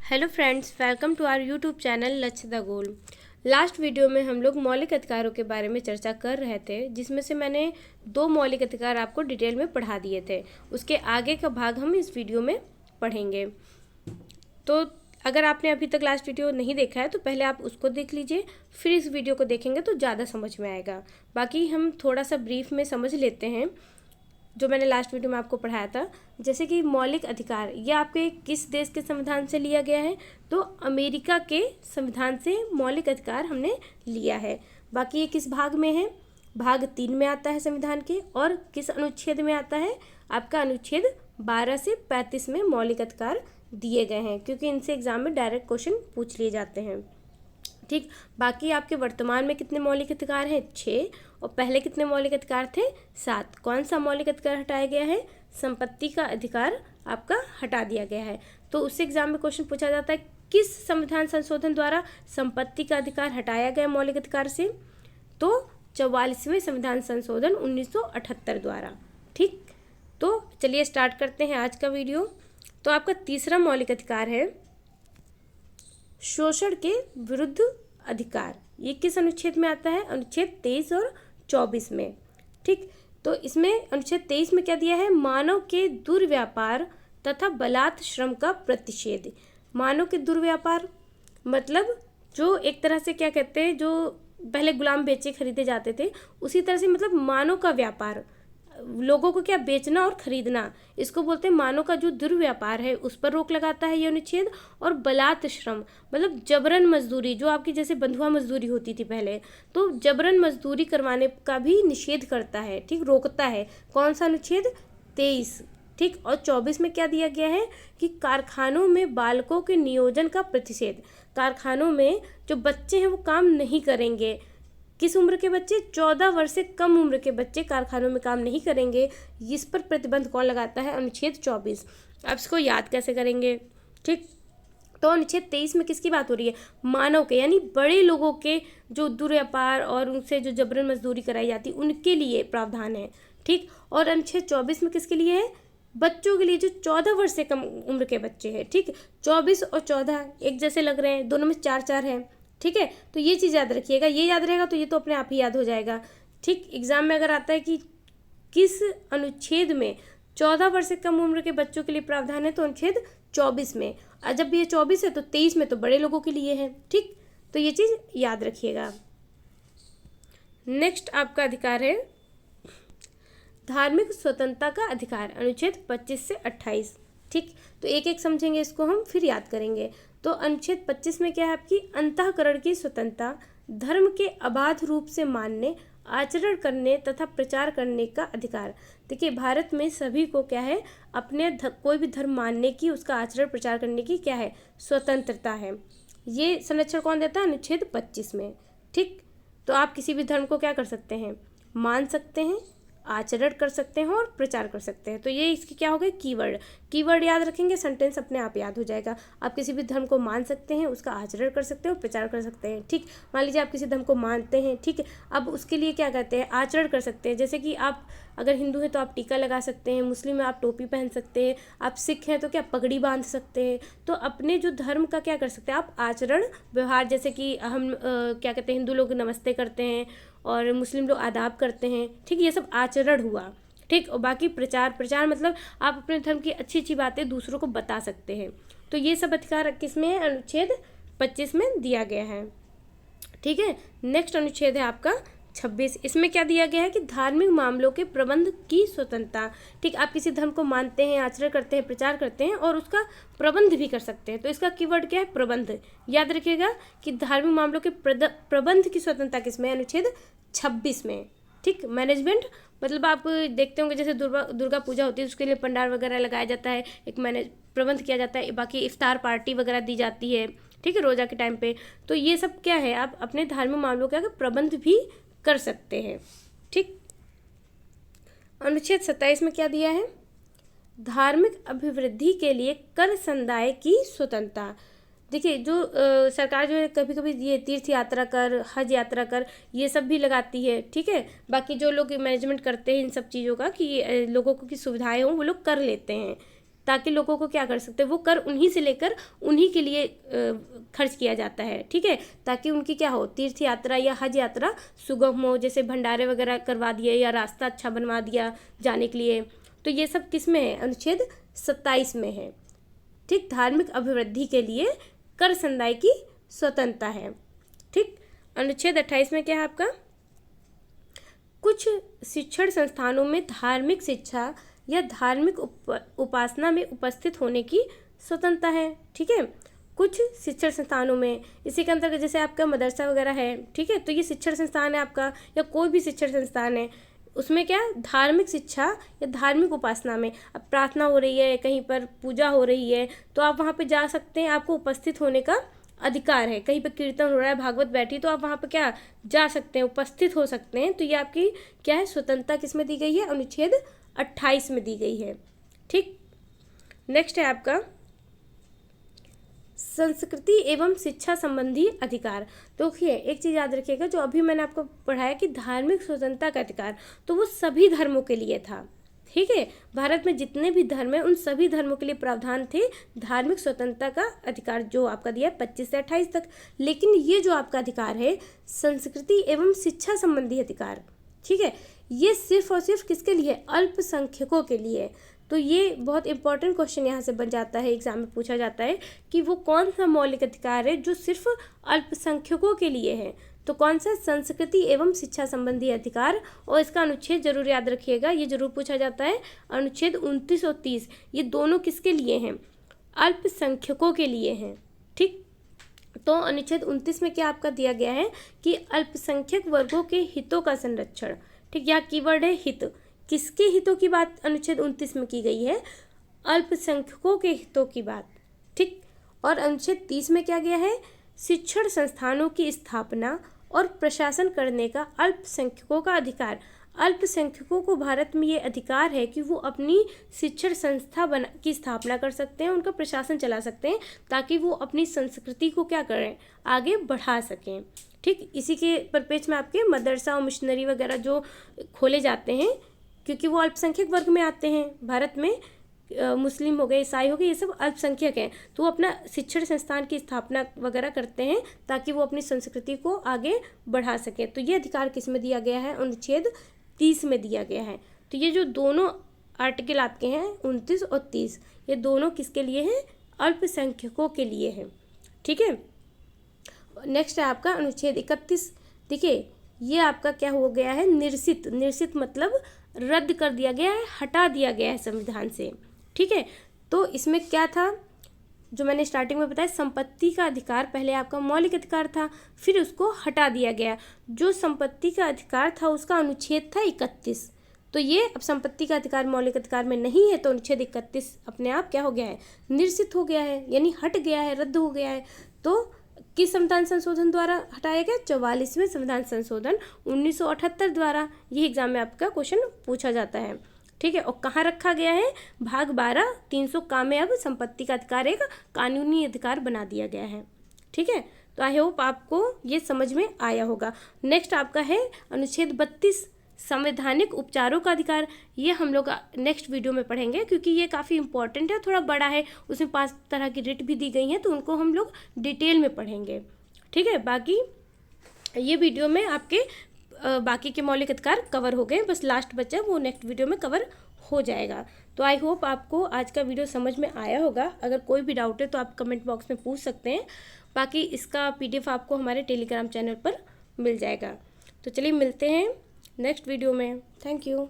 Hello friends, welcome to our YouTube channel Lakshya the goal. Last video में हम लोग मौलिक अधिकारों के बारे में चर्चा कर रहे थे, जिसमें से मैंने 2 मौलिक अधिकार आपको डिटेल में पढ़ा दिए थे। उसके आगे का भाग हम इस वीडियो में पढ़ेंगे। तो अगर आपने अभी तक लास्ट वीडियो नहीं देखा है तो पहले आप उसको देख लीजिए, फिर इस वीडियो को देखेंगे तो ज़्यादा समझ में आएगा। बाकी हम थोड़ा सा ब्रीफ में समझ लेते हैं जो मैंने लास्ट वीडियो में आपको पढ़ाया था। जैसे कि मौलिक अधिकार, ये आपके किस देश के संविधान से लिया गया है? तो अमेरिका के संविधान से मौलिक अधिकार हमने लिया है। बाकी ये किस भाग में है? भाग 3 में आता है संविधान के। और किस अनुच्छेद में आता है? आपका अनुच्छेद 12 से 35 में मौलिक अधिकार दिए गए हैं, क्योंकि इनसे एग्जाम में डायरेक्ट क्वेश्चन पूछ लिए जाते हैं। ठीक। बाकी आपके वर्तमान में कितने मौलिक अधिकार हैं? 6। और पहले कितने मौलिक अधिकार थे? 7। कौन सा मौलिक अधिकार हटाया गया है? संपत्ति का अधिकार आपका हटा दिया गया है। तो उससे एग्जाम में क्वेश्चन पूछा जाता है, किस संविधान संशोधन द्वारा संपत्ति का अधिकार हटाया गया मौलिक अधिकार से? तो 44वें संविधान संशोधन 1978 द्वारा। ठीक। तो चलिए स्टार्ट करते हैं आज का वीडियो। तो आपका तीसरा मौलिक अधिकार है शोषण के विरुद्ध अधिकार। ये किस अनुच्छेद में आता है? अनुच्छेद 23 और 24 में। ठीक। तो इसमें अनुच्छेद 23 में क्या दिया है? मानव के दुर्व्यापार तथा बलात् श्रम का प्रतिषेध। मानव के दुर्व्यापार मतलब जो एक तरह से क्या कहते हैं, जो पहले गुलाम बेचे खरीदे जाते थे, उसी तरह से मतलब मानव का व्यापार, लोगों को क्या बेचना और खरीदना, इसको बोलते हैं मानव का जो दुर्व्यापार है, उस पर रोक लगाता है ये अनुच्छेद। और बलात् श्रम मतलब जबरन मजदूरी, जो आपकी जैसे बंधुआ मजदूरी होती थी पहले, तो जबरन मजदूरी करवाने का भी निषेध करता है। ठीक, रोकता है। कौन सा अनुच्छेद? 23। ठीक। और 24 में क्या दिया गया है कि कारखानों में बालकों के नियोजन का प्रतिषेध। कारखानों में जो बच्चे हैं वो काम नहीं करेंगे। किस उम्र के बच्चे? 14 वर्ष से कम उम्र के बच्चे कारखानों में काम नहीं करेंगे। इस पर प्रतिबंध कौन लगाता है? अनुच्छेद 24। आप इसको याद कैसे करेंगे? ठीक। तो अनुच्छेद 23 में किसकी बात हो रही है? मानव के, यानी बड़े लोगों के जो दुर्व्यापार और उनसे जो जबरन मजदूरी कराई जाती है उनके लिए प्रावधान है। ठीक। और अनुच्छेद 24 में किसके लिए है? बच्चों के लिए, जो 14 वर्ष से कम उम्र के बच्चे हैं। ठीक। 24 और 14 एक जैसे लग रहे हैं, दोनों में 4-4 है। ठीक है, तो ये चीज़ याद रखिएगा। ये याद रहेगा तो ये तो अपने आप ही याद हो जाएगा। ठीक। एग्जाम में अगर आता है कि किस अनुच्छेद में 14 वर्ष से कम उम्र के बच्चों के लिए प्रावधान है, तो अनुच्छेद 24 में। और जब ये 24 है तो 23 में तो बड़े लोगों के लिए है। ठीक। तो ये चीज़ याद रखिएगा। नेक्स्ट आपका अधिकार है धार्मिक स्वतंत्रता का अधिकार, अनुच्छेद 25 से 28। ठीक। तो एक एक समझेंगे इसको हम, फिर याद करेंगे। तो अनुच्छेद 25 में क्या है? आपकी अंतःकरण की स्वतंत्रता, धर्म के अबाध रूप से मानने, आचरण करने तथा प्रचार करने का अधिकार। देखिए, भारत में सभी को क्या है? अपने कोई भी धर्म मानने की, उसका आचरण प्रचार करने की क्या है? स्वतंत्रता है। ये संरक्षण कौन देता है? अनुच्छेद 25 में। ठीक। तो आप किसी भी धर्म को क्या कर सकते हैं? मान सकते हैं, आचरण कर सकते हैं और प्रचार कर सकते हैं। तो ये इसके क्या हो गए? कीवर्ड। कीवर्ड याद रखेंगे, सेंटेंस अपने आप याद हो जाएगा। आप किसी भी धर्म को मान सकते हैं, उसका आचरण कर सकते हैं और प्रचार कर सकते हैं। ठीक। मान लीजिए आप किसी धर्म को मानते हैं, ठीक है, अब उसके लिए क्या कहते हैं? आचरण कर सकते हैं। जैसे कि आप अगर हिंदू हैं तो आप टीका लगा सकते हैं, मुस्लिम है आप टोपी पहन सकते हैं, आप सिख हैं तो क्या पगड़ी बांध सकते हैं। तो अपने जो धर्म का क्या कर सकते हैं आप? आचरण व्यवहार, जैसे कि हम क्या कहते हैं, हिंदू लोग नमस्ते करते हैं और मुस्लिम लोग आदाब करते हैं। ठीक। ये सब आचरण हुआ। ठीक। और बाकी प्रचार मतलब आप अपने धर्म की अच्छी अच्छी बातें दूसरों को बता सकते हैं। तो ये सब अधिकार किसमें है? अनुच्छेद 25 में दिया गया है। ठीक है। नेक्स्ट अनुच्छेद है आपका 26। इसमें क्या दिया गया है कि धार्मिक मामलों के प्रबंध की स्वतंत्रता। ठीक। आप किसी धर्म को मानते हैं, आचरण करते हैं, प्रचार करते हैं और उसका प्रबंध भी कर सकते हैं। तो इसका कीवर्ड क्या है? प्रबंध। याद रखिएगा कि धार्मिक मामलों के प्रबंध की स्वतंत्रता किसमें? अनुच्छेद 26 में। ठीक। मैनेजमेंट मतलब आप देखते होंगे जैसे दुर्गा पूजा होती है, उसके लिए पंडाल वगैरह लगाया जाता है, एक प्रबंध किया जाता है। बाकी इफ्तार पार्टी वगैरह दी जाती है, ठीक है, रोज़ा के टाइम पे। तो ये सब क्या है? आप अपने धार्मिक मामलों का प्रबंध भी कर सकते हैं। ठीक। अनुच्छेद 27 में क्या दिया है? धार्मिक अभिवृद्धि के लिए कर संदाय की स्वतंत्रता। देखिए, जो सरकार जो है कभी कभी ये तीर्थ यात्रा कर, हज यात्रा कर, ये सब भी लगाती है। ठीक है। बाकी जो लोग मैनेजमेंट करते हैं इन सब चीज़ों का, कि लोगों को की सुविधाएं हों, वो लोग कर लेते हैं। ताकि लोगों को क्या कर सकते हैं, वो कर उन्हीं से लेकर उन्हीं के लिए खर्च किया जाता है, ठीक है, ताकि उनकी क्या हो, तीर्थ यात्रा या हज यात्रा सुगम हो, जैसे भंडारे वगैरह करवा दिए या रास्ता अच्छा बनवा दिया जाने के लिए। तो ये सब किस में है, अनुच्छेद 27 में है, ठीक। धार्मिक अभिवृद्धि के लिए कर संदाय की स्वतंत्रता है, ठीक। अनुच्छेद 28 में क्या है आपका, कुछ शिक्षण संस्थानों में धार्मिक शिक्षा या धार्मिक उपासना में उपस्थित होने की स्वतंत्रता है, ठीक है। कुछ शिक्षण संस्थानों में, इसी के अंतर्गत जैसे आपका मदरसा वगैरह है, ठीक है, तो ये शिक्षण संस्थान है आपका, या कोई भी शिक्षण संस्थान है, उसमें क्या धार्मिक शिक्षा या धार्मिक उपासना में, अब प्रार्थना हो रही है, कहीं पर पूजा हो रही है, तो आप वहाँ पे जा सकते हैं, आपको उपस्थित होने का अधिकार है। कहीं पे कीर्तन हो रहा है, भागवत बैठी, तो आप वहाँ पे क्या जा सकते हैं, उपस्थित हो सकते हैं। तो ये आपकी क्या है, स्वतंत्रता किस में दी गई है, अनुच्छेद 28 में दी गई है, ठीक। नेक्स्ट है आपका संस्कृति एवं शिक्षा संबंधी अधिकार। तो देखिए एक चीज़ याद रखिएगा, जो अभी मैंने आपको पढ़ाया कि धार्मिक स्वतंत्रता का अधिकार, तो वो सभी धर्मों के लिए था, ठीक है। भारत में जितने भी धर्म हैं उन सभी धर्मों के लिए प्रावधान थे धार्मिक स्वतंत्रता का अधिकार, जो आपका दिया है 25 से 28 तक। लेकिन ये जो आपका अधिकार है संस्कृति एवं शिक्षा संबंधी अधिकार, ठीक है, ये सिर्फ और सिर्फ किसके लिए, अल्पसंख्यकों के लिए। तो ये बहुत इंपॉर्टेंट क्वेश्चन यहाँ से बन जाता है, एग्जाम में पूछा जाता है कि वो कौन सा मौलिक अधिकार है जो सिर्फ अल्पसंख्यकों के लिए है। तो कौन सा, संस्कृति एवं शिक्षा संबंधी अधिकार, और इसका अनुच्छेद जरूर याद रखिएगा, ये जरूर पूछा जाता है। अनुच्छेद 29 और 30 ये दोनों किसके लिए हैं, अल्पसंख्यकों के लिए हैं, ठीक। तो अनुच्छेद 29 में क्या आपका दिया गया है कि अल्पसंख्यक वर्गों के हितों का संरक्षण, ठीक। यहाँ कीवर्ड है हित, किसके हितों की बात अनुच्छेद 29 में की गई है, अल्पसंख्यकों के हितों की बात, ठीक। और अनुच्छेद 30 में क्या गया है, शिक्षण संस्थानों की स्थापना और प्रशासन करने का अल्पसंख्यकों का अधिकार। अल्पसंख्यकों को भारत में ये अधिकार है कि वो अपनी शिक्षण संस्था की स्थापना कर सकते हैं, उनका प्रशासन चला सकते हैं, ताकि वो अपनी संस्कृति को क्या करें, आगे बढ़ा सकें, ठीक। इसी के परिप्रेक्ष्य में आपके मदरसा और मिशनरी वगैरह जो खोले जाते हैं, क्योंकि वो अल्पसंख्यक वर्ग में आते हैं। भारत में मुस्लिम हो गए, ईसाई हो गए, ये सब अल्पसंख्यक हैं, तो वो अपना शिक्षण संस्थान की स्थापना वगैरह करते हैं ताकि वो अपनी संस्कृति को आगे बढ़ा सकें। तो ये अधिकार किस में दिया गया है, अनुच्छेद 30 में दिया गया है। तो ये जो दोनों आर्टिकल आपके हैं 29 और 30, ये दोनों किसके लिए हैं, अल्पसंख्यकों के लिए हैं, ठीक है। नेक्स्ट है आपका अनुच्छेद 31। देखिए ये आपका क्या हो गया है, निरसित। निरसित मतलब रद्द कर दिया गया है, हटा दिया गया है संविधान से, ठीक है। तो इसमें क्या था, जो मैंने स्टार्टिंग में बताया, संपत्ति का अधिकार पहले आपका मौलिक अधिकार था, फिर उसको हटा दिया गया। जो संपत्ति का अधिकार था उसका अनुच्छेद था 31। तो ये अब संपत्ति का अधिकार मौलिक अधिकार में नहीं है, तो अनुच्छेद 31 अपने आप क्या हो गया है, निरसित हो गया है, यानी हट गया है, रद्द हो गया है। तो किस संविधान संशोधन द्वारा हटाया गया, 44वें संविधान संशोधन 1978 द्वारा। ये एग्जाम में आपका क्वेश्चन पूछा जाता है, ठीक है। और कहाँ रखा गया है, भाग 12 300 का में अब संपत्ति का अधिकार एक कानूनी अधिकार बना दिया गया है, ठीक है। तो आई होप आपको ये समझ में आया होगा। नेक्स्ट आपका है अनुच्छेद 32 संवैधानिक उपचारों का अधिकार। ये हम लोग नेक्स्ट वीडियो में पढ़ेंगे, क्योंकि ये काफ़ी इंपॉर्टेंट है, थोड़ा बड़ा है, उसमें 5 तरह की रिट भी दी गई हैं, तो उनको हम लोग डिटेल में पढ़ेंगे, ठीक है। बाकी ये वीडियो में आपके बाकी के मौलिक अधिकार कवर हो गए, बस लास्ट बचा वो नेक्स्ट वीडियो में कवर हो जाएगा। तो आई होप आपको आज का वीडियो समझ में आया होगा। अगर कोई भी डाउट है तो आप कमेंट बॉक्स में पूछ सकते हैं। बाकी इसका PDF आपको हमारे टेलीग्राम चैनल पर मिल जाएगा। तो चलिए मिलते हैं नेक्स्ट वीडियो में। Thank you.